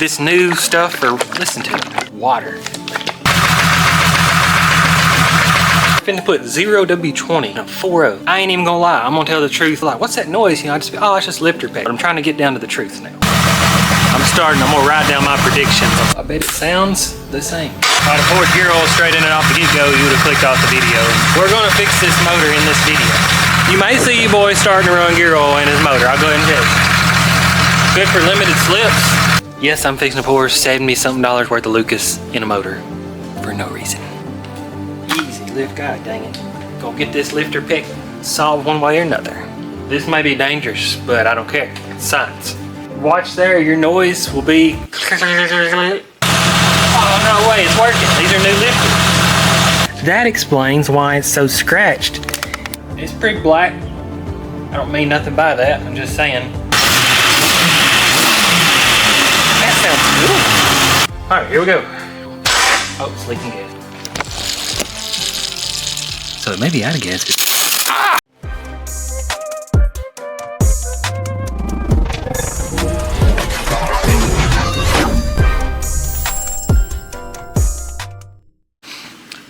this new stuff, or listen to it, water. I'm finna put 0W20 on 4.0. I ain't even gonna lie, I'm gonna tell the truth. Like, what's that noise? You know, I just be, oh, it's just lifter peg. But I'm trying to get down to the truth now. I'm gonna write down my predictions. I bet it sounds the same. If I'd have poured gear oil straight in it off the get-go, you would have clicked off the video. We're gonna fix this motor in this video. You may see you boys starting to run gear oil in his motor. I'll go ahead and tell you. Good for limited slips. Yes, I'm fixing to pour $70-something worth of Lucas in a motor for no reason. Easy lift, god dang it. Gonna get this lifter pick solved one way or another. This may be dangerous, but I don't care. It's science. Watch there, your noise will be. Oh, no way, it's working. These are new lifters. That explains why it's so scratched. It's pretty black. I don't mean nothing by that. I'm just saying. That sounds good. All right, here we go. Oh, it's leaking gas. So it may be out of gas.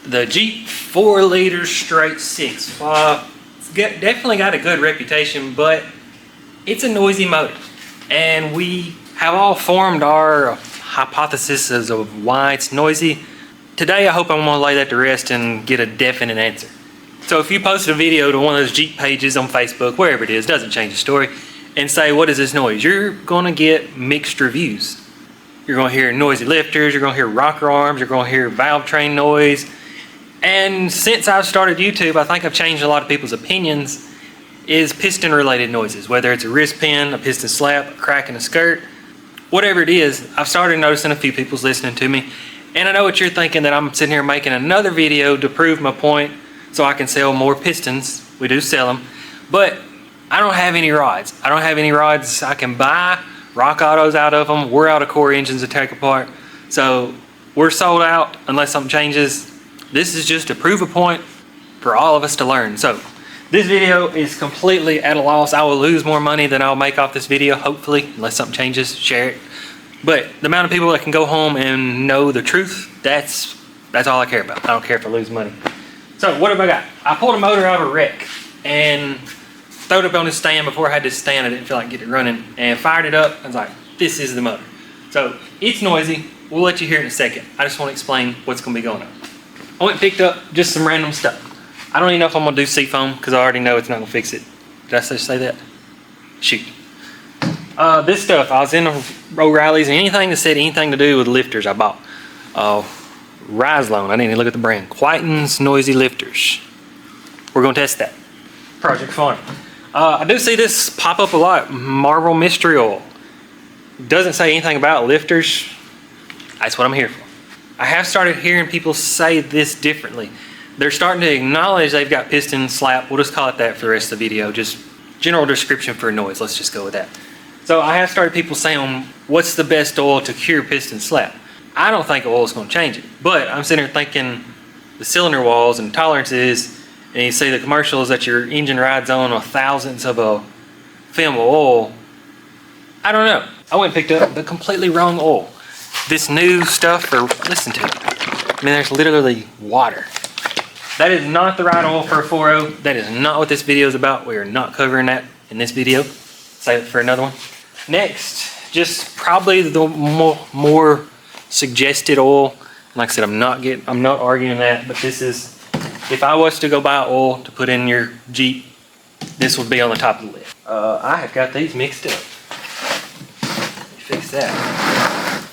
The Jeep 4-liter straight 6. It's definitely got a good reputation, but it's a noisy motor. And we have all formed our hypotheses of why it's noisy. Today, I hope I'm gonna lay that to rest and get a definite answer. So if you posted a video to one of those Jeep pages on Facebook, wherever it is, doesn't change the story, and say, what is this noise? You're gonna get mixed reviews. You're gonna hear noisy lifters, you're gonna hear rocker arms, you're gonna hear valve train noise. And since I've started YouTube, I think I've changed a lot of people's opinions, is piston related noises. Whether it's a wrist pin, a piston slap, a crack in a skirt, whatever it is, I've started noticing a few people's listening to me. And I know what you're thinking, that I'm sitting here making another video to prove my point so I can sell more pistons. We do sell them, but I don't have any rods. I don't have any rods I can buy rock autos out of them. We're out of core engines to take apart. So we're sold out unless something changes. This is just to prove a point for all of us to learn. So this video is completely at a loss. I will lose more money than I'll make off this video, hopefully, unless something changes, share it. But the amount of people that can go home and know the truth, that's all I care about. I don't care if I lose money. So what have I got? I pulled a motor out of a wreck and throwed it up on this stand. Before I had this stand, I didn't feel like getting it running, and fired it up. I was like, this is the motor. So it's noisy. We'll let you hear it in a second. I just want to explain what's going to be going on. I went and picked up just some random stuff. I don't even know if I'm going to do seafoam because I already know it's not going to fix it. Did I just say that? Shoot. This stuff, I was in O'Reilly's, and anything that said anything to do with lifters I bought. Rislone, I didn't even look at the brand. Quieten's Noisy Lifters. We're going to test that. Project Farm. I do see this pop up a lot. Marvel Mystery Oil. Doesn't say anything about lifters. That's what I'm here for. I have started hearing people say this differently. They're starting to acknowledge they've got piston slap. We'll just call it that for the rest of the video. Just general description for noise. Let's just go with that. So I have started people saying, what's the best oil to cure piston slap? I don't think oil is going to change it. But I'm sitting here thinking the cylinder walls and tolerances, and you see the commercials that your engine rides on a thousandths of a film of oil. I don't know. I went and picked up the completely wrong oil. This new stuff, or listen to it. I mean, there's literally water. That is not the right oil for a 4.0. That is not what this video is about. We are not covering that in this video. Save it for another one. Next, just probably the more suggested oil. Like I said, I'm not arguing that, but this is, if I was to go buy oil to put in your Jeep, this would be on the top of the list. I have got these mixed up. Let me fix that.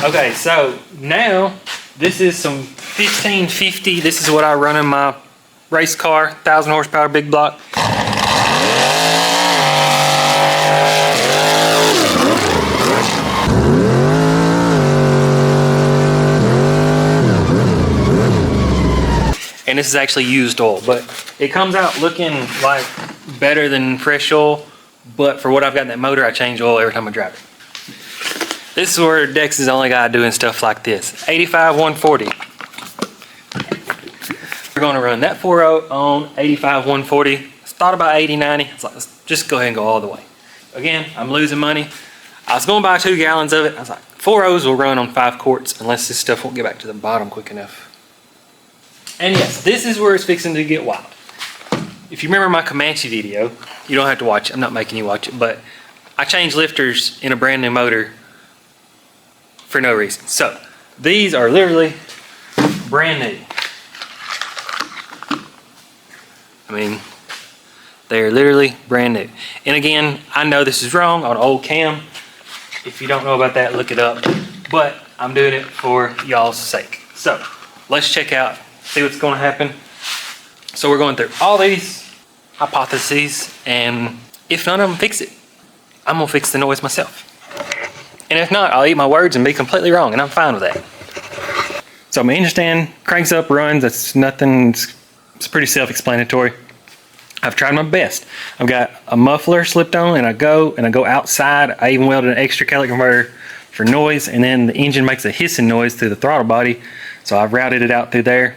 Okay, so now this is some 1550. This is what I run in my race car, 1,000 horsepower big block. And this is actually used oil, but it comes out looking like better than fresh oil. But for what I've got in that motor, I change oil every time I drive it. This is where Dex is the only guy doing stuff like this. 85 140. We're going to run that 4.0 on 85 140. I thought about 80 90. It's like, let's just go ahead and go all the way. Again, I'm losing money. I was going to buy 2 gallons of it. I was like, 4 rows will run on 5 quarts unless this stuff won't get back to the bottom quick enough. And yes, this is where it's fixing to get wild. If you remember my Comanche video, you don't have to watch it. I'm not making you watch it, but I changed lifters in a brand new motor for no reason. So these are literally brand new. I mean, they are literally brand new. And again, I know this is wrong on old cam. If you don't know about that, look it up. But I'm doing it for y'all's sake. So let's check out, see what's going to happen. So we're going through all these hypotheses, and if none of them fix it, I'm going to fix the noise myself. And if not, I'll eat my words and be completely wrong, and I'm fine with that. So my engine stand cranks up, runs. That's nothing. It's pretty self-explanatory. I've tried my best. I've got a muffler slipped on, and I go outside. I even welded an extra catalytic converter for noise, and then the engine makes a hissing noise through the throttle body. So I've routed it out through there.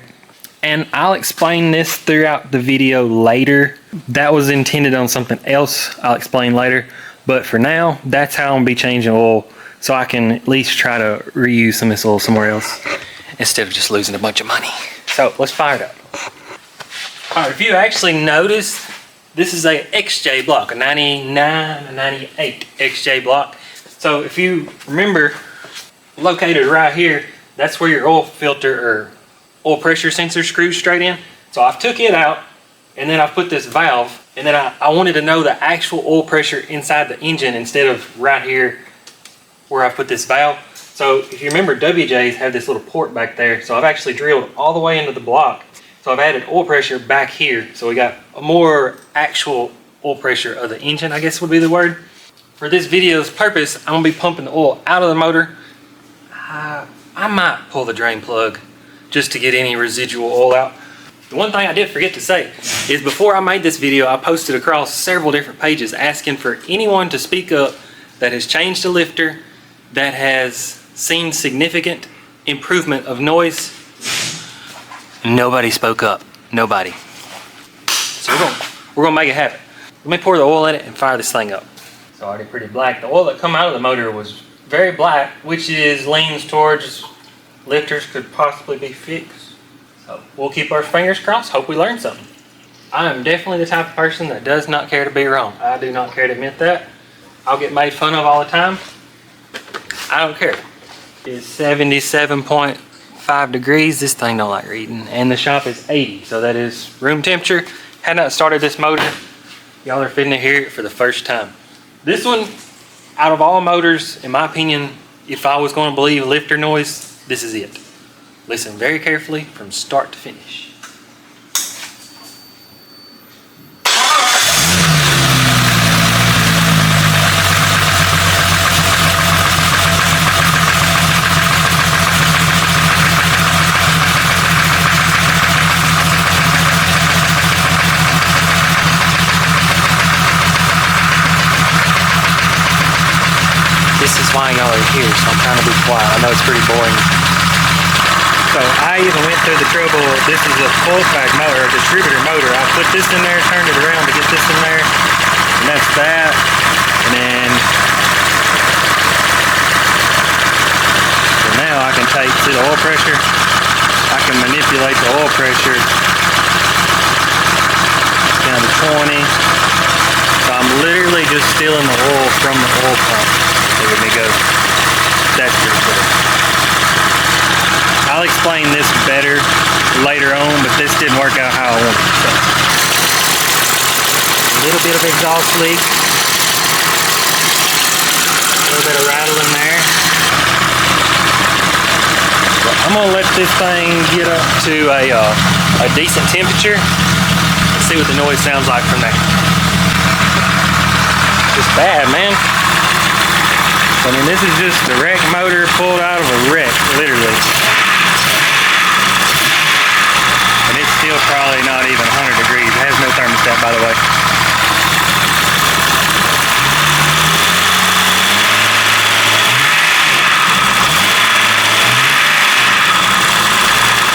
And I'll explain this throughout the video later. That was intended on something else. I'll explain later. But for now, that's how I'm gonna be changing oil, so I can at least try to reuse some of this oil somewhere else instead of just losing a bunch of money. So let's fire it up. All right, if you actually notice, this is a XJ block, a 99, a 98 XJ block. So if you remember, located right here, that's where your oil filter or oil pressure sensor screws straight in. So I've took it out, and then I've put this valve, and then I wanted to know the actual oil pressure inside the engine instead of right here where I put this valve. So if you remember, WJs have this little port back there. So I've actually drilled all the way into the block. So I've added oil pressure back here. So we got a more actual oil pressure of the engine, I guess would be the word. For this video's purpose, I'm gonna be pumping the oil out of the motor. I might pull the drain plug just to get any residual oil out. The one thing I did forget to say is before I made this video, I posted across several different pages asking for anyone to speak up that has changed a lifter, that has seen significant improvement of noise. Nobody spoke up. Nobody. So we're gonna make it happen. Let me pour the oil in it and fire this thing up. It's already pretty black. The oil that come out of the motor was very black, which leans towards lifters could possibly be fixed. So we'll keep our fingers crossed. Hope we learn something. I am definitely the type of person that does not care to be wrong. I do not care to admit that. I'll get made fun of all the time. I don't care. It's 77.5 degrees. This thing don't like reading. And the shop is 80, so that is room temperature. Had not started this motor. Y'all are fitting to hear it for the first time. This one, out of all motors, in my opinion, if I was going to believe lifter noise, this is it. Listen very carefully from start to finish. This is why y'all are here, so I'm trying to be quiet. I know it's pretty boring. So I even went through the trouble. This is a full pack motor, a distributor motor. I put this in there, turned it around to get this in there, and that's that. And then so now I can see the oil pressure. I can manipulate the oil pressure down to 20. So I'm literally just stealing the oil from the oil pump. Look at me go. That's pretty cool. I'll explain this better later on, but this didn't work out how I wanted. So, a little bit of exhaust leak. A little bit of rattling there. So I'm gonna let this thing get up to a decent temperature and see what the noise sounds like from there. It's bad, man. I mean, this is just a wreck motor pulled out of a wreck, literally. And it's still probably not even 100 degrees. It has no thermostat, by the way.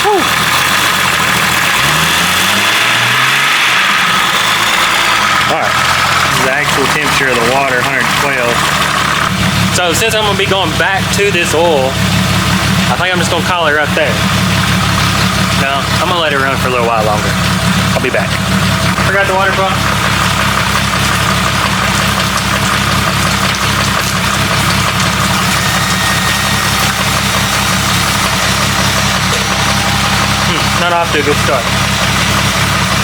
Whew. All right, this is the actual temperature of the water, 112. So since I'm gonna be going back to this oil, I think I'm just gonna call it right there. No, I'm gonna let it run for a little while longer. I'll be back. Forgot the water pump. Not off to a good start.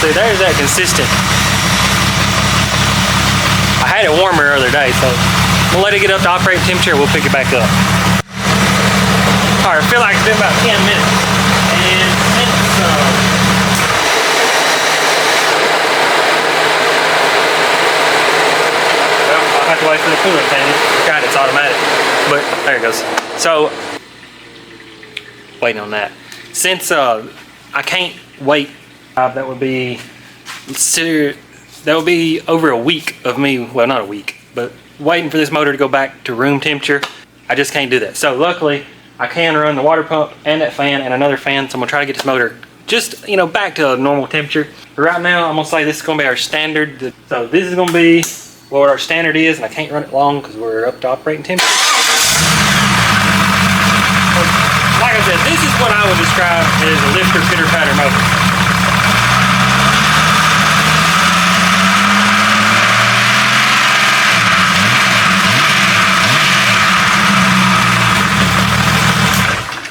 See, there's that consistent. I had it warmer the other day, so we'll let it get up to operating temperature and we'll pick it back up. Alright, I feel like it's been about 10 minutes. And since well, I'll have to wait for the coolant thing. God, it's automatic. But there it goes. So waiting on that. Since I can't wait, that would be over a week of me, well, not a week, but waiting for this motor to go back to room temperature. I just can't do that. So luckily I can run the water pump and that fan and another fan, so I'm gonna try to get this motor just, you know, back to a normal temperature. But right now I'm gonna say this is gonna be our standard. So this is gonna be what our standard is, and I can't run it long because we're up to operating temperature. Like I said, this is what I would describe as a lifter pitter patter motor.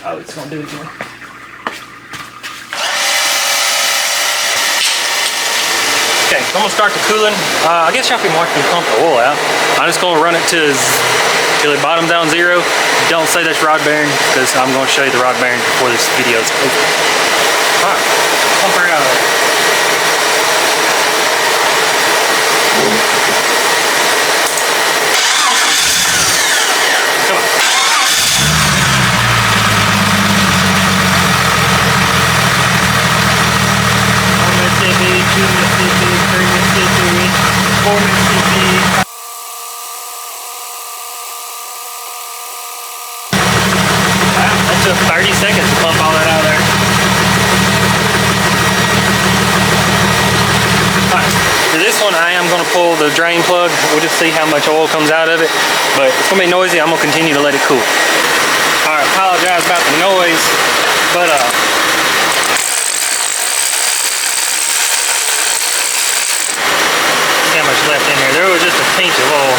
Oh, it's gonna do it again. Okay, so I'm gonna start the cooling. I guess y'all can watch me pump the oil out. I'm just gonna run it till it bottoms down 0. Don't say that's rod bearing, because I'm gonna show you the rod bearing before this video is over. Alright, pump her out of there. Come on. Mississippi, 2 Mississippi, 3 Mississippi, 4 Mississippi. That took 30 seconds to pump all that out of there. Alright, for this one I am going to pull the drain plug. We'll just see how much oil comes out of it. But it's going to be noisy. I'm going to continue to let it cool. Alright, apologize about the noise. But see how much left in there. There was just a pinch of oil.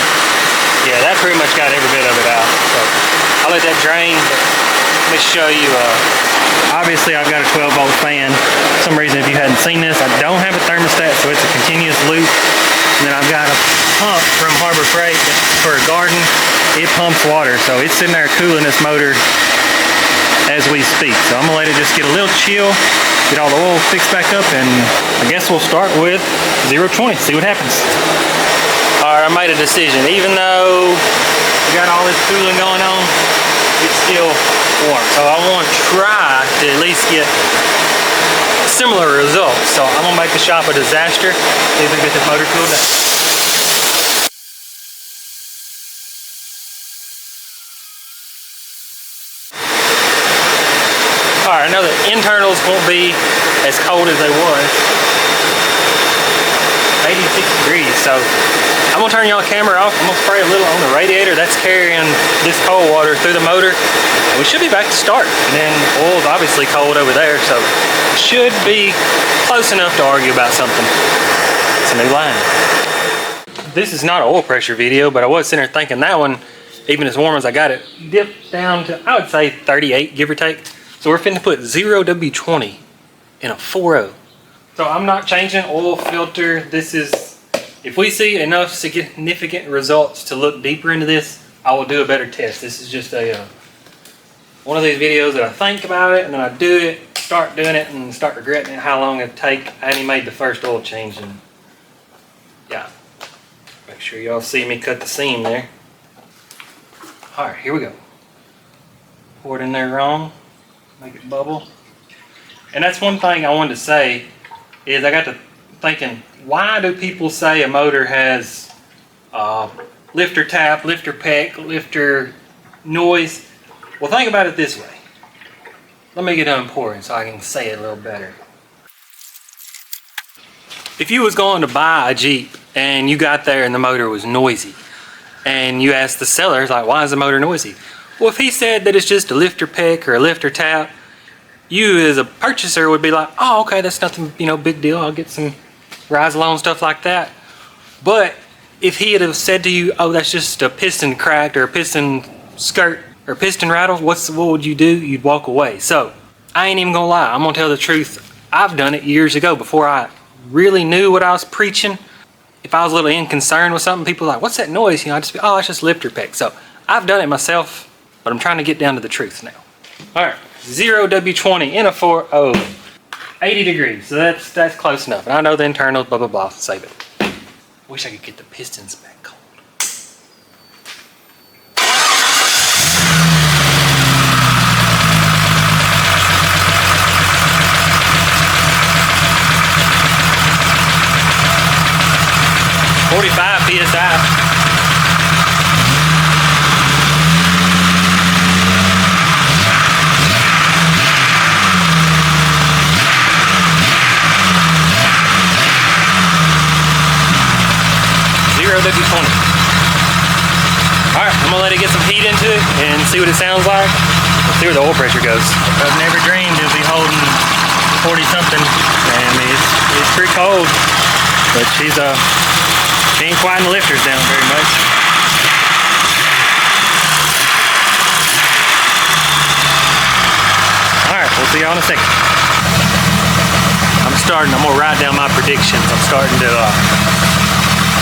Yeah, that pretty much got every bit of it out. So I'll let that drain. Let me show you. Obviously I've got a 12-volt fan. For some reason, if you hadn't seen this, I don't have a thermostat, so it's a continuous loop. And then I've got a pump from Harbor Freight for a garden. It pumps water, so it's sitting there cooling this motor as we speak. So I'm gonna let it just get a little chill, get all the oil fixed back up, and I guess we'll start with 0-20, see what happens. Alright, I made a decision. Even though we got all this cooling going on, it's still warm. So I want to try to at least get similar results. So I'm going to make the shop a disaster. See if we can get this motor cooled down. Alright, I know the internals won't be as cold as they was. 86 degrees, so I'm gonna turn y'all camera off. I'm gonna spray a little on the radiator. That's carrying this cold water through the motor. And we should be back to start. And then oil's obviously cold over there, so it should be close enough to argue about something. It's a new line. This is not an oil pressure video, but I was sitting there thinking that one, even as warm as I got it, dipped down to, I would say 38, give or take. So we're finna put 0W20 in a 4.0. So I'm not changing oil filter. This is, if we see enough significant results to look deeper into this, I will do a better test. This is just a one of these videos that I think about it and then I do it, start doing it and start regretting it, how long it'd take. I only made the first oil change and yeah. Make sure y'all see me cut the seam there. Alright, here we go. Pour it in there wrong, make it bubble. And that's one thing I wanted to say is I got to thinking, why do people say a motor has lifter tap, lifter peck, lifter noise? Well, think about it this way. Let me get done pouring so I can say it a little better. If you was going to buy a Jeep and you got there and the motor was noisy and you ask the seller, like, why is the motor noisy? Well, if he said that it's just a lifter pick or a lifter tap, you as a purchaser would be like, oh, okay, that's nothing, big deal. I'll get some rise along, stuff like that. But if he had have said to you, oh, that's just a piston cracked or a piston skirt or a piston rattle, what would you do? You'd walk away. So I ain't even gonna lie. I'm gonna tell the truth. I've done it years ago before I really knew what I was preaching. If I was a little unconcerned with something, people were like, what's that noise? I'd just be, oh, it's just lifter pick. So I've done it myself, but I'm trying to get down to the truth now. All right, 0W20 in a 4.0, 80 degrees. So that's close enough. And I know the internals, blah, blah, blah, save it. Wish I could get the pistons back cold. PSI. W20. Alright, I'm gonna let it get some heat into it and see what it sounds like. Let's see where the oil pressure goes. I've never dreamed it'd be holding 40 something, and it's pretty cold, but she ain't quieting the lifters down very much. Alright, we'll see y'all in a second. I'm gonna write down my predictions. I'm starting to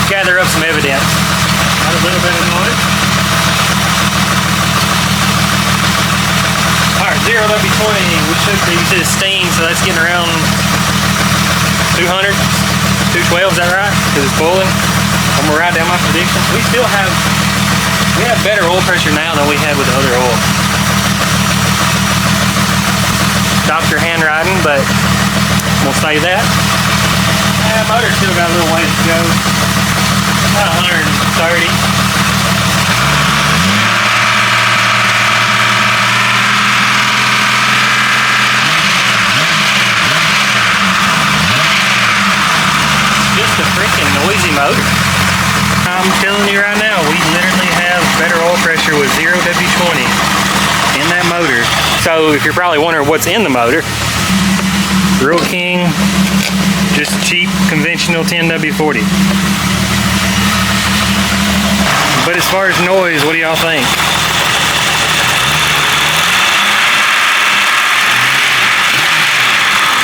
gather up some evidence. Got a little bit of noise. Alright, 0W20, we should be, you said it's steam, so that's getting around 200, 212, is that right? Because it's boiling. I'm gonna write down my predictions. We have better oil pressure now than we had with the other oil. Doctor handwriting, but we'll say that. Motor's still got a little ways to go. About 130. Just a freaking noisy motor. I'm telling you right now, we literally have better oil pressure with 0W20 in that motor. So if you're probably wondering what's in the motor, Real King, just cheap conventional 10W40. But as far as noise, what do y'all think?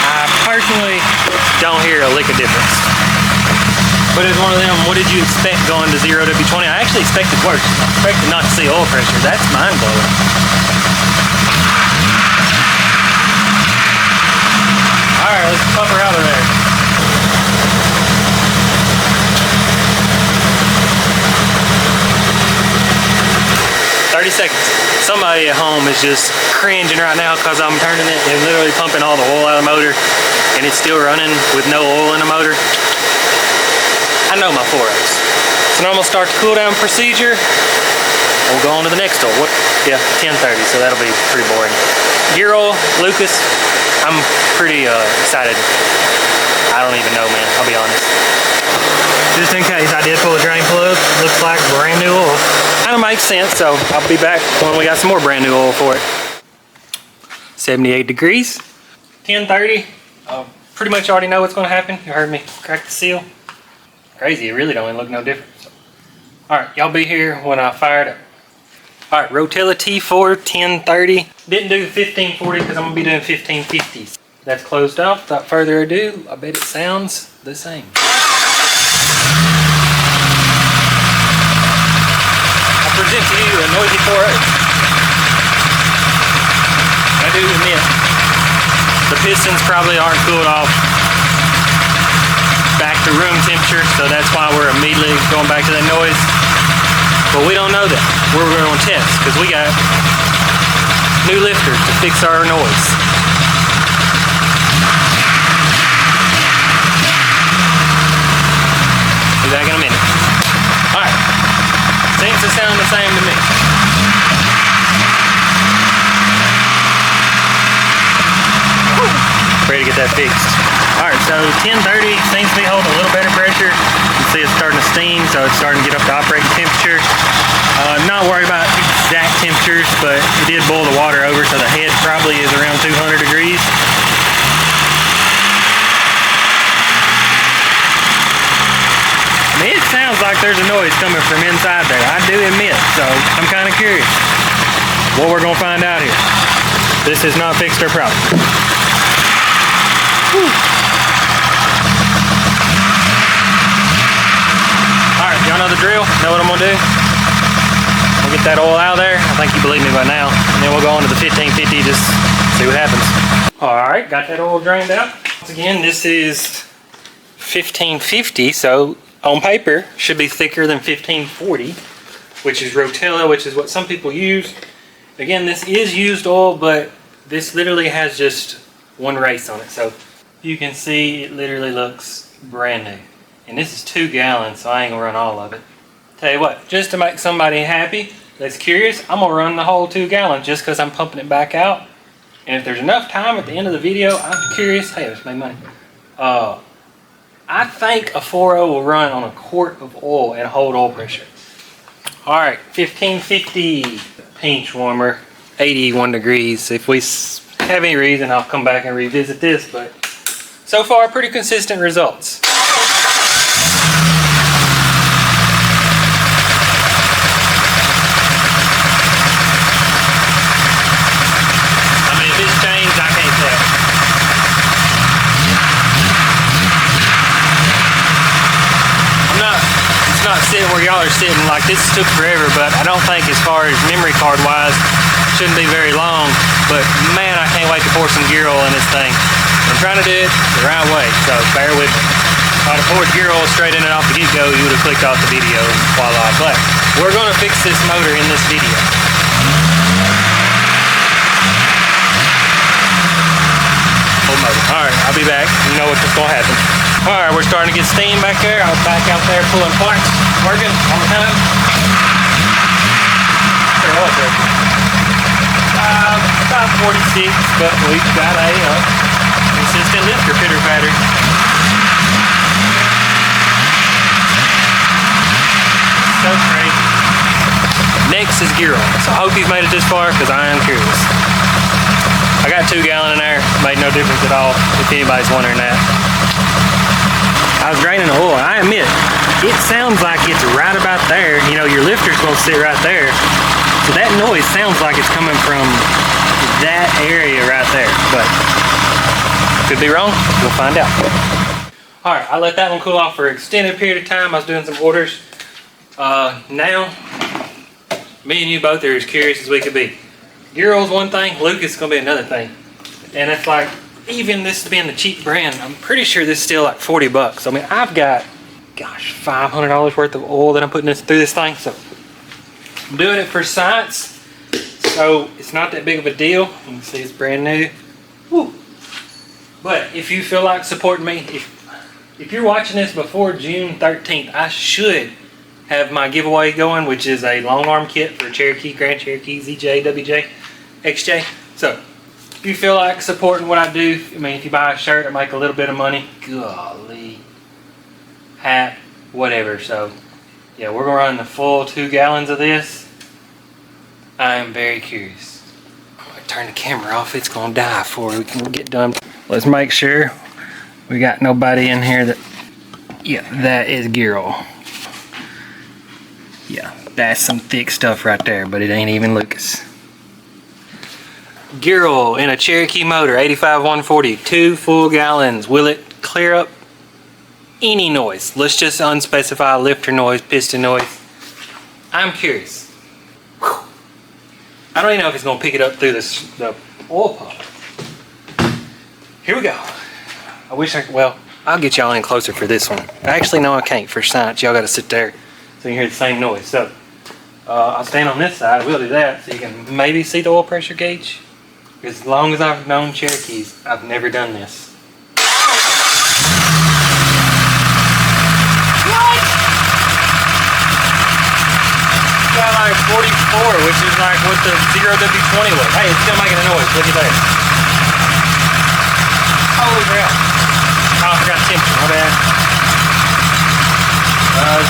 I personally don't hear a lick of difference. But it's one of them, what did you expect going to 0W20? I actually expected worse. I expected not to see oil pressure. That's mind-blowing. Alright, let's pump her out of there. 30 seconds. Somebody at home is just cringing right now because I'm turning it and literally pumping all the oil out of the motor, and it's still running with no oil in the motor. I know my 4Os. So now I'm gonna start the cool down procedure. We'll go on to the next oil. Yeah, 1030, so that'll be pretty boring. Gear oil, Lucas. I'm pretty excited. I don't even know, man. I'll be honest. Just in case I did pull a drain plug, looks like brand new oil. Kind of makes sense, so I'll be back when we got some more brand new oil for it. 78 degrees, 1030. Pretty much already know what's going to happen. You heard me crack the seal. Crazy, it really don't even look no different. Alright, y'all be here when I fire it up. Alright, Rotella T4 1030. Didn't do 1540 because I'm going to be doing 1550s. That's closed off. Without further ado, I bet it sounds the same. I present to you a noisy 4.0. I do admit, the pistons probably aren't cooled off back to room temperature, so that's why we're immediately going back to that noise. But we don't know that. We're going to test because we got new lifters to fix our noise. Be back in a minute. Alright. Seems to sound the same to me. Ready to get that fixed. Alright, so 1030 seems to be holding a little better pressure. You can see it's starting to steam, so it's starting to get up to operating temperature. I'm not worried about exact temperatures, but it did boil the water over, so the head probably is around 200 degrees. I mean, it sounds like there's a noise coming from inside there. I do admit, so I'm kind of curious what we're going to find out here. This is not fixed our problem. Alright, y'all know the drill? Know what I'm going to do? We'll get that oil out of there. I think you believe me by now. And then we'll go on to the 1550, just see what happens. Alright, got that oil drained out. Once again, this is 1550, so on paper should be thicker than 1540, which is Rotella, which is what some people use. Again, this is used oil, but this literally has just one race on it. So you can see it literally looks brand new. And this is 2 gallons, so I ain't gonna run all of it. Tell you what, just to make somebody happy that's curious, I'm gonna run the whole 2 gallons just because I'm pumping it back out. And if there's enough time at the end of the video, I'm curious. Hey, let's make money. I think a 4.0 will run on a quart of oil at hold oil pressure. Alright, 1550 pinch warmer, 81 degrees. If we have any reason, I'll come back and revisit this, but so far, pretty consistent results. I mean, if it's changed, I can't tell. It's not sitting where y'all are sitting. Like, this took forever, but I don't think as far as memory card wise, shouldn't be very long. But man, I can't wait to pour some gear oil in this thing. I'm trying to do it the right way, so bear with me. If I'd have poured gear oil straight in it off the get-go, you would have clicked off the video and voila. But we're going to fix this motor in this video. Alright, I'll be back. You know what's going to happen. Alright, we're starting to get steam back there. I was back out there pulling parts, working all the time. About 46, but we've got a consistent lifter pitter-patter. So crazy. Next is gear oil. So I hope you've made it this far because I am curious. I got 2 gallon in there, made no difference at all, if anybody's wondering that. I was draining the oil, I admit, it sounds like it's right about there. You know, your lifter's gonna sit right there. So that noise sounds like it's coming from that area right there, but could be wrong, we'll find out. Alright, I let that one cool off for an extended period of time. I was doing some orders. Now, me and you both are as curious as we could be. Gear oil's one thing, Lucas is going to be another thing. And it's like, even this being the cheap brand, I'm pretty sure this is still like 40 bucks. I mean, I've got, gosh, $500 worth of oil that I'm putting through this thing. So I'm doing it for science. So it's not that big of a deal. You can see it's brand new. Woo. But if you feel like supporting me, if you're watching this before June 13th, I should have my giveaway going, which is a long arm kit for Cherokee, Grand Cherokee, ZJ, WJ, XJ. So if you feel like supporting what I do, I mean, if you buy a shirt, I make a little bit of money. Golly. Hat, whatever. So yeah, we're gonna run the full 2 gallons of this. I am very curious. I'm gonna turn the camera off. It's gonna die before we can get done. Let's make sure we got nobody in here that, yeah, that is gear oil. Yeah, that's some thick stuff right there, but it ain't even Lucas. Gear oil in a Cherokee motor, 85-140, 2 full gallons. Will it clear up any noise? Let's just unspecified lifter noise, piston noise. I'm curious. Whew. I don't even know if it's gonna pick it up through the oil pump. Here we go. I wish I could, well, I'll get y'all in closer for this one. Actually, no, I can't. For science, y'all gotta sit there so you hear the same noise. So, I'll stand on this side. We'll do that so you can maybe see the oil pressure gauge. As long as I've known Cherokees, I've never done this. What? Got like 44, which is like what the 0W20 was. Hey, it's still making a noise. Look at that. Holy crap.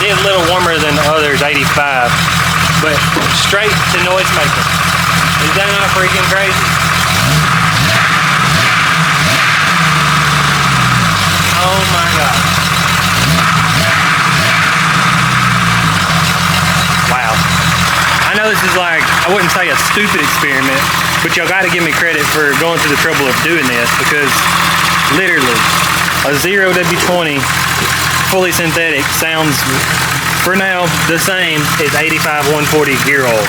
It is a little warmer than the others, 85, but straight to noise maker. Is that not freaking crazy? Oh my God. Wow. I know this is like, I wouldn't say a stupid experiment, but y'all gotta give me credit for going through the trouble of doing this, because literally a 0W20 fully synthetic sounds, for now, the same as 85 140 gear oil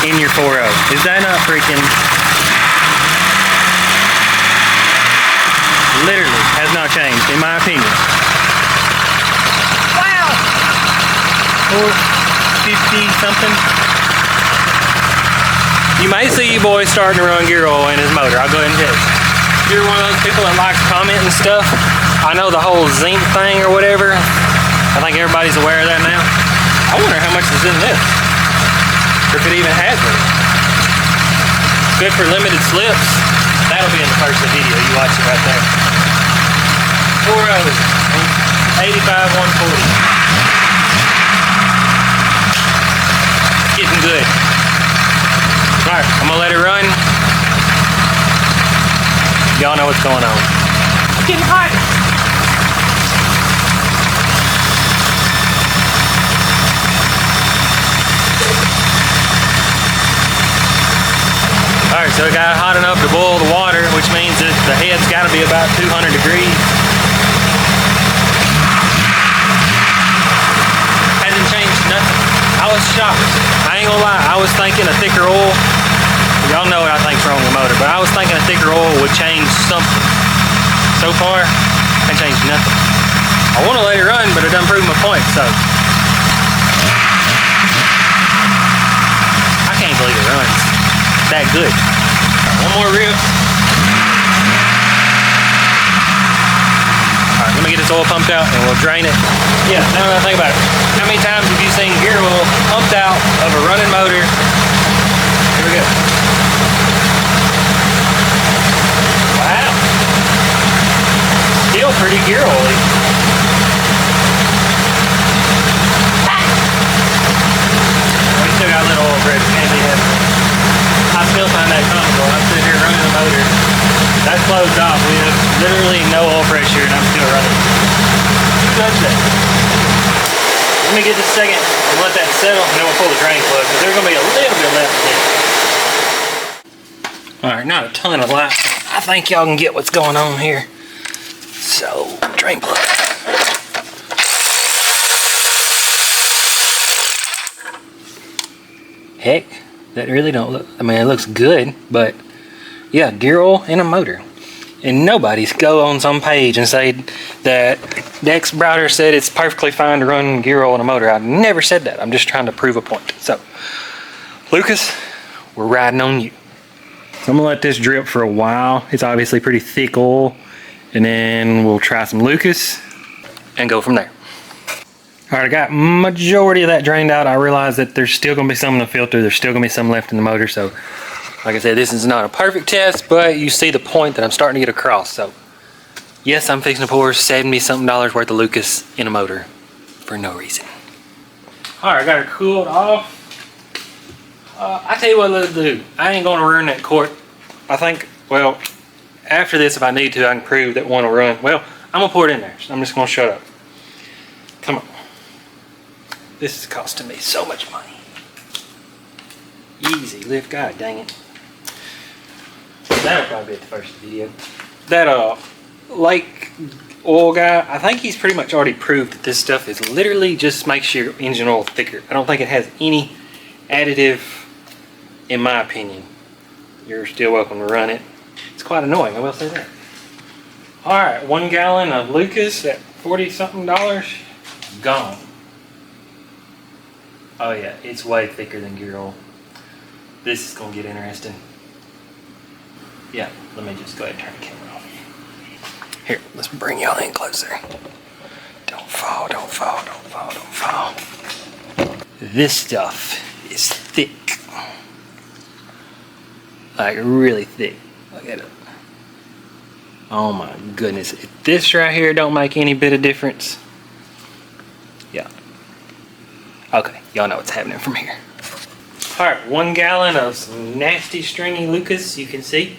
in your 4.0. Is that not freaking... Literally has not changed, in my opinion. Wow! 450 something. You may see you boys starting to run gear oil in his motor. I'll go ahead and tell you. If you're one of those people that likes commenting and stuff, I know the whole zinc thing or whatever. I think everybody's aware of that now. I wonder how much is in this. Or if it even has it. Good for limited slips. That'll be in the first video. You watch it right there. 4.0, 85 140. Getting good. Alright, I'm gonna let it run. Y'all know what's going on. It's getting hot. Alright, so it got hot enough to boil the water, which means that the head's got to be about 200 degrees. Hasn't changed nothing. I was shocked. I ain't gonna lie, I was thinking a thicker oil. Y'all know what I think's wrong with the motor, but I was thinking a thicker oil would change something. So far, it changed nothing. I want to let it run, but it doesn't prove my point, so. I can't believe it runs that good. One more rip. Alright, let me get this oil pumped out and we'll drain it. Yeah, now that I think about it. How many times have you seen gear oil pumped out of a running motor? Here we go. Wow. Still pretty gear oily. We still got a little oil pressure, can't be heavy. I still find that comfortable. I'm sitting here running the motor. That's closed off. We have literally no oil pressure and I'm still running. Judge that. Let me get this second and let that settle and then we'll pull the drain plug, but there's going to be a little bit left here. Alright, not a ton of light. I think y'all can get what's going on here. So, drain plug. Heck, that really don't look, I mean it looks good, but yeah, gear oil in a motor. And nobody's go on some page and say that Dex Browder said it's perfectly fine to run gear oil in a motor. I've never said that. I'm just trying to prove a point. So, Lucas, we're riding on you. So I'm gonna let this drip for a while. It's obviously pretty thick oil. And then we'll try some Lucas and go from there. Alright, I got majority of that drained out. I realize that there's still gonna be some in the filter. There's still gonna be some left in the motor. So, like I said, this is not a perfect test, but you see the point that I'm starting to get across. So, yes, I'm fixing to pour $70-something worth of Lucas in a motor for no reason. Alright, I got it cooled off. I tell you what, let's do. I ain't gonna run that quart. I think, well, after this, if I need to, I can prove that one will run. Well, I'm gonna pour it in there. So I'm just gonna shut up. Come on. This is costing me so much money. Easy lift, god dang it. That'll probably be at the first video. That Lake oil guy, I think he's pretty much already proved that this stuff is literally just makes your engine oil thicker. I don't think it has any additive, in my opinion. You're still welcome to run it. It's quite annoying, I will say that. Alright, 1 gallon of Lucas at $40-something, gone. Oh yeah, it's way thicker than gear oil. This is gonna get interesting. Yeah, let me just go ahead and turn the camera off. Here, let's bring y'all in closer. Don't fall, don't fall, don't fall, don't fall. This stuff is thick. Like really thick. Look at it. Oh my goodness. If this right here don't make any bit of difference. Yeah. Okay, y'all know what's happening from here. All right, 1 gallon of some nasty stringy Lucas, you can see,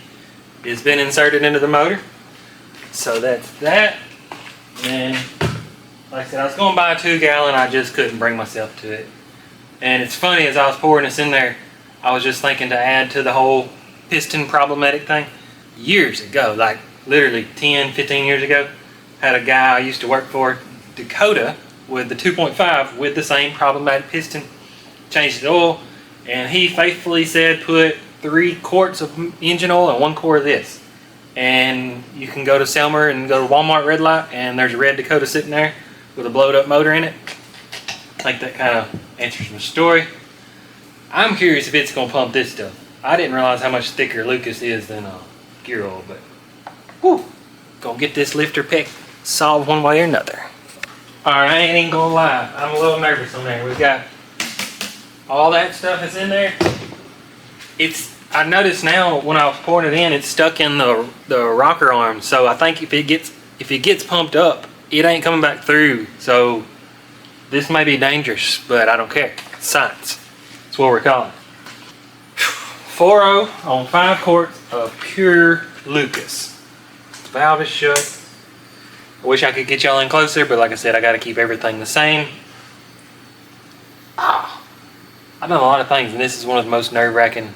has been inserted into the motor. So that's that. And like I said, I was going to buy a 2 gallon, I just couldn't bring myself to it. And it's funny, as I was pouring this in there, I was just thinking to add to the whole piston problematic thing. Years ago, like literally 10, 15 years ago, had a guy I used to work for, Dakota, with the 2.5 with the same problematic piston. Changed the oil, and he faithfully said put 3 quarts of engine oil and 1 quart of this. And you can go to Selmer and go to Walmart red light, and there's a red Dakota sitting there with a blowed up motor in it. I think that kind of answers my story. I'm curious if it's gonna pump this stuff. I didn't realize how much thicker Lucas is than gear oil, but whew, gonna get this lifter peck solved one way or another. All right, I ain't even gonna lie, I'm a little nervous on there. We've got all that stuff that's in there. I noticed now when I was pouring it in, it's stuck in the rocker arm. So I think if it gets pumped up, it ain't coming back through. So this may be dangerous, but I don't care. It's science. That's what we're calling it. 4.0 on 5 quarts of pure Lucas. The valve is shut. I wish I could get y'all in closer, but like I said, I got to keep everything the same. I've done a lot of things, and this is one of the most nerve-wracking.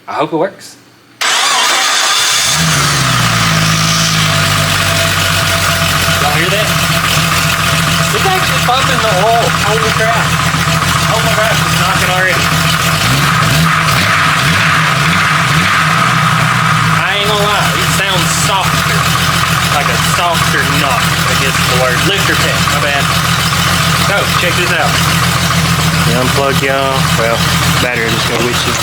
I hope it works. Y'all hear that? It's actually pumping the oil. Holy crap. Oh my gosh, it's knocking already. I ain't gonna lie, it sounds softer. Like a softer knock, I guess is the word. Lifter peck, my bad. So, check this out. You unplug y'all. Well, battery just go with you.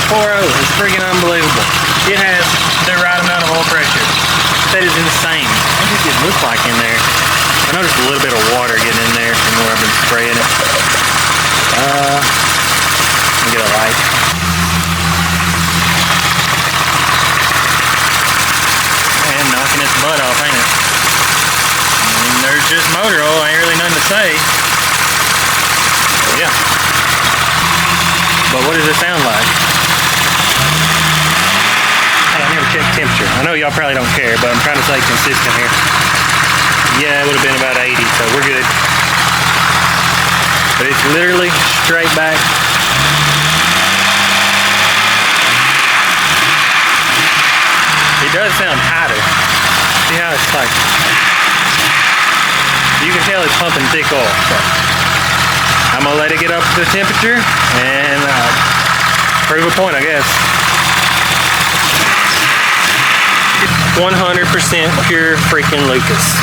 4.0 is freaking unbelievable. It has the right amount of oil pressure. That is insane. What does it look like in there? I noticed a little bit of water getting in there from where I've been spraying it. Let me get a light. And knocking its butt off, ain't it? And there's just motor oil. Ain't really nothing to say. Yeah. But what does it sound like? Hey, I never checked temperature. I know y'all probably don't care, but I'm trying to stay consistent here. Yeah, it would have been about 80, so we're good. But it's literally straight back. It does sound hotter. See how it's like, you can tell it's pumping thick oil. So I'm gonna let it get up to the temperature and prove a point, I guess. 100% pure freaking Lucas.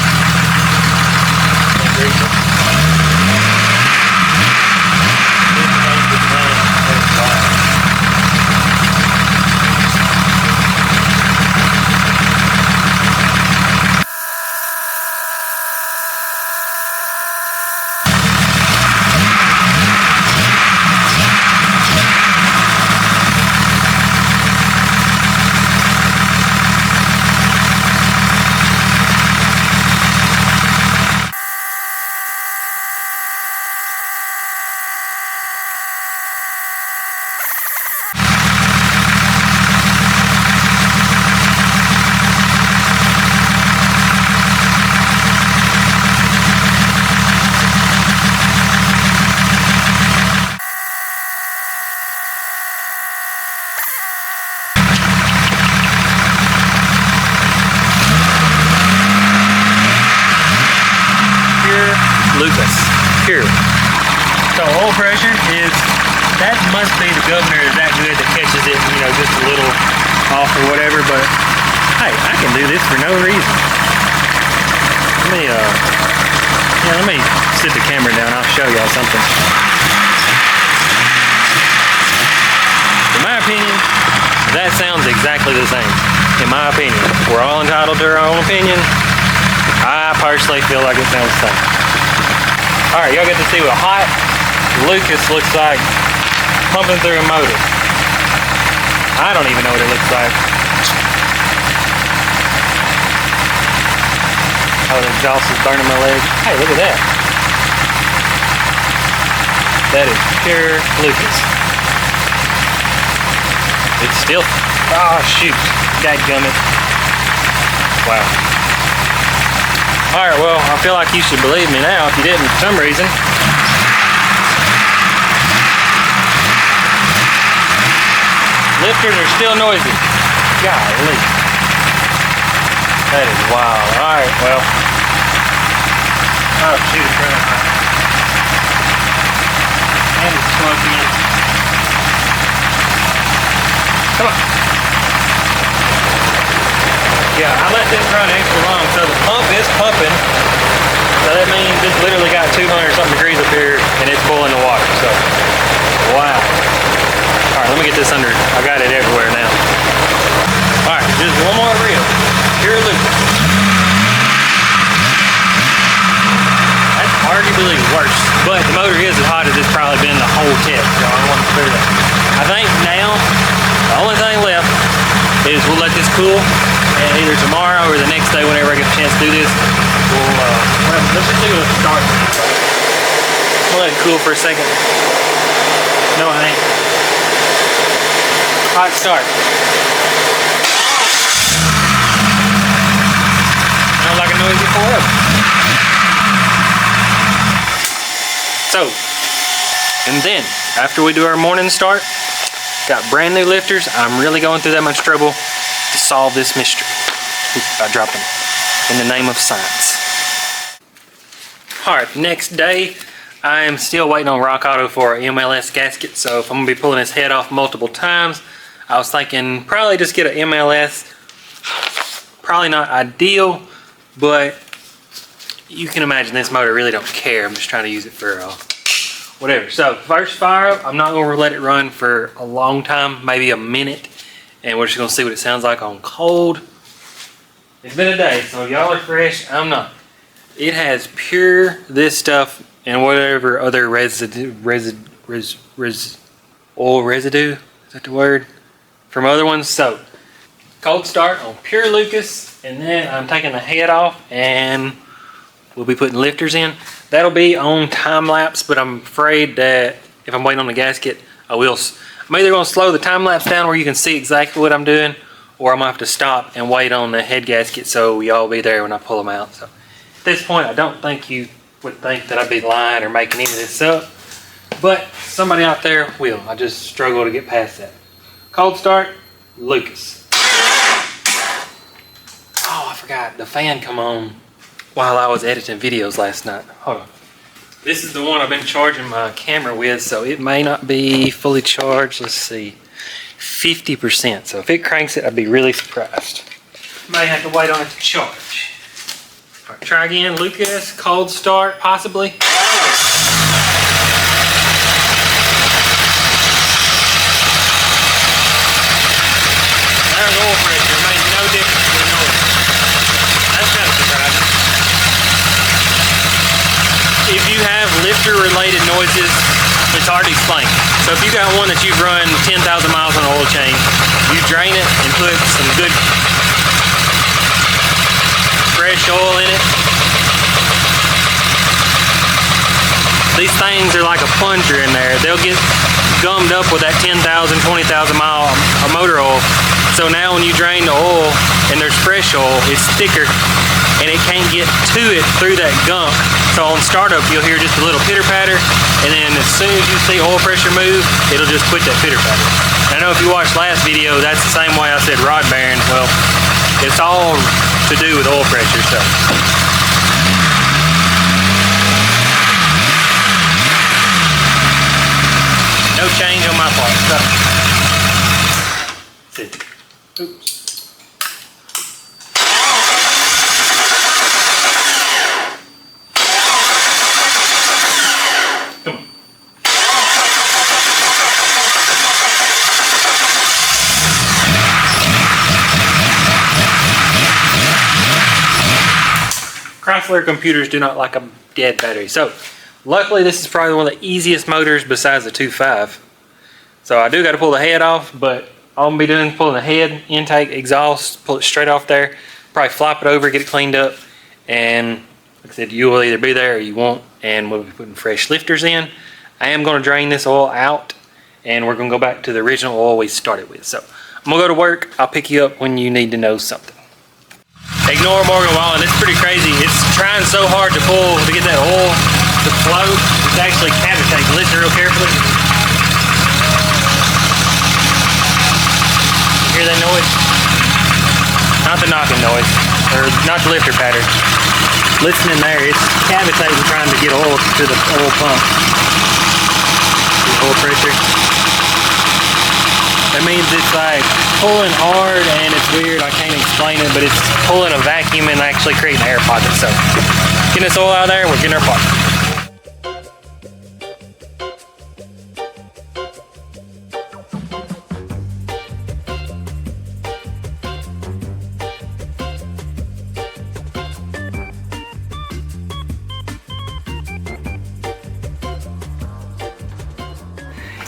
Lucas, pure. So oil pressure is, that must be the governor is that good that catches it, you know, just a little off or whatever, but hey, I can do this for no reason. Let me sit the camera down, I'll show y'all something. In my opinion, that sounds exactly the same. In my opinion. We're all entitled to our own opinion. I personally feel like it sounds the same. Alright, y'all get to see what hot Lucas looks like pumping through a motor. I don't even know what it looks like. Oh, the exhaust is burning my leg. Hey, look at that. That is pure Lucas. It's still, oh shoot, dadgummit. Wow. Alright, well, I feel like you should believe me now if you didn't for some reason. Lifters are still noisy. Golly. That is wild. Alright, well. Oh shoot, it's running hot. And it's plugged in. Come on. Yeah, I let this run extra long, so the pump is pumping. So that means it's literally got 200 something degrees up here and it's boiling the water. So, wow. Alright, let me get this under. I got it everywhere now. Alright, just one more reel. Pure Lucas. That's arguably worse, but the motor is as hot as it's probably been the whole test, so I want to clear that. I think now, the only thing left is we'll let this cool, and either tomorrow or the next day, whenever I get a chance to do this, let's just do a start. We'll let it cool for a second. No, I ain't. Hot start. Sounds like a noisy 4. So, and then, after we do our morning start, got brand new lifters. I'm really going through that much trouble to solve this mystery by dropping it in the name of science. Alright, next day, I am still waiting on Rock Auto for an MLS gasket, so if I'm going to be pulling his head off multiple times, I was thinking probably just get an MLS. Probably not ideal, but you can imagine this motor really don't care. I'm just trying to use it for whatever. So first fire up, I'm not going to let it run for a long time, maybe a minute, and we're just going to see what it sounds like on cold. It's been a day, so y'all are fresh, I'm not. It has pure this stuff and whatever other oil residue, is that the word? From other ones. So cold start on pure Lucas, and then I'm taking the head off and we'll be putting lifters in. That'll be on time lapse, but I'm afraid that if I'm waiting on the gasket, I'm either going to slow the time lapse down where you can see exactly what I'm doing, or I'm going to have to stop and wait on the head gasket so y'all be there when I pull them out. So at this point, I don't think you would think that I'd be lying or making any of this up, but somebody out there will. I just struggle to get past that. Cold start, Lucas. Oh, I forgot, the fan come on while I was editing videos last night. Hold on. This is the one I've been charging my camera with, so it may not be fully charged. Let's see, 50%. So if it cranks it, I'd be really surprised. May have to wait on it to charge. All right, try again, Lucas. Cold start, possibly. There's oil pressure. Made no difference to the noise. That's kind of surprising. If you have lifter related noises, it's hard to explain. So if you got one that you've run 10,000 miles on an oil change, you drain it and put some good fresh oil in it. These things are like a plunger in there. They'll get gummed up with that 10,000, 20,000 mile motor oil. So now when you drain the oil and there's fresh oil, it's thicker and it can't get to it through that gunk. So on startup, you'll hear just a little pitter patter, and then as soon as you see oil pressure move, it'll just quit that pitter patter. I know if you watched last video, that's the same way I said rod bearings. Well, it's all to do with oil pressure. So no change on my part. So, see. Oops. Come on. Chrysler computers do not like a dead battery. So luckily this is probably one of the easiest motors besides the 2.5. So I do got to pull the head off, but all I'm going to be doing is pulling the head, intake, exhaust, pull it straight off there, probably flop it over, get it cleaned up, and like I said, you will either be there or you won't, and we'll be putting fresh lifters in. I am going to drain this oil out, and we're going to go back to the original oil we started with. So I'm going to go to work. I'll pick you up when you need to know something. Ignore Morgan Wallen. It's pretty crazy. It's trying so hard to pull to get that oil to flow. It's actually cavitating. Listen real carefully. Hear that noise? Not the knocking noise, or not the lifter pattern. Listen in there. It's cavitating, trying to get oil to the oil pump. The oil pressure. That means it's like pulling hard, and it's weird. I can't explain it, but it's pulling a vacuum and actually creating an air pocket. So getting this oil out of there, we're getting our pocket.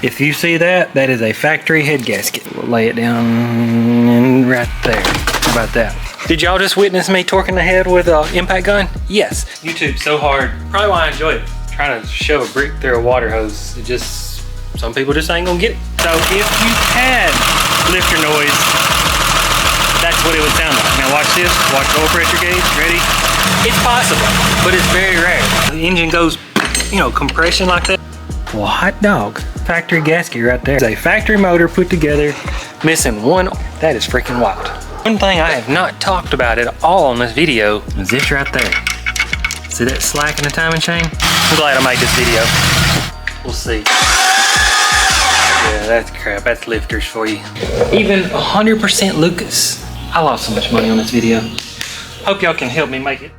If you see that, that is a factory head gasket. We'll lay it down right there. How about that? Did y'all just witness me torquing the head with an impact gun? Yes. YouTube's so hard. Probably why I enjoy it. Trying to shove a brick through a water hose. It just, some people just ain't gonna get it. So if you had lifter noise, that's what it would sound like. Now watch this. Watch the oil pressure gauge. Ready? It's possible, but it's very rare. The engine goes, you know, compression like that. Well, hot dog. Factory gasket right there. It's a factory motor put together, missing one. That is freaking wild. One thing I have not talked about at all in this video is this right there. See that slack in the timing chain? I'm glad I made this video. We'll see. Yeah, that's crap. That's lifters for you. Even 100% Lucas. I lost so much money on this video. Hope y'all can help me make it.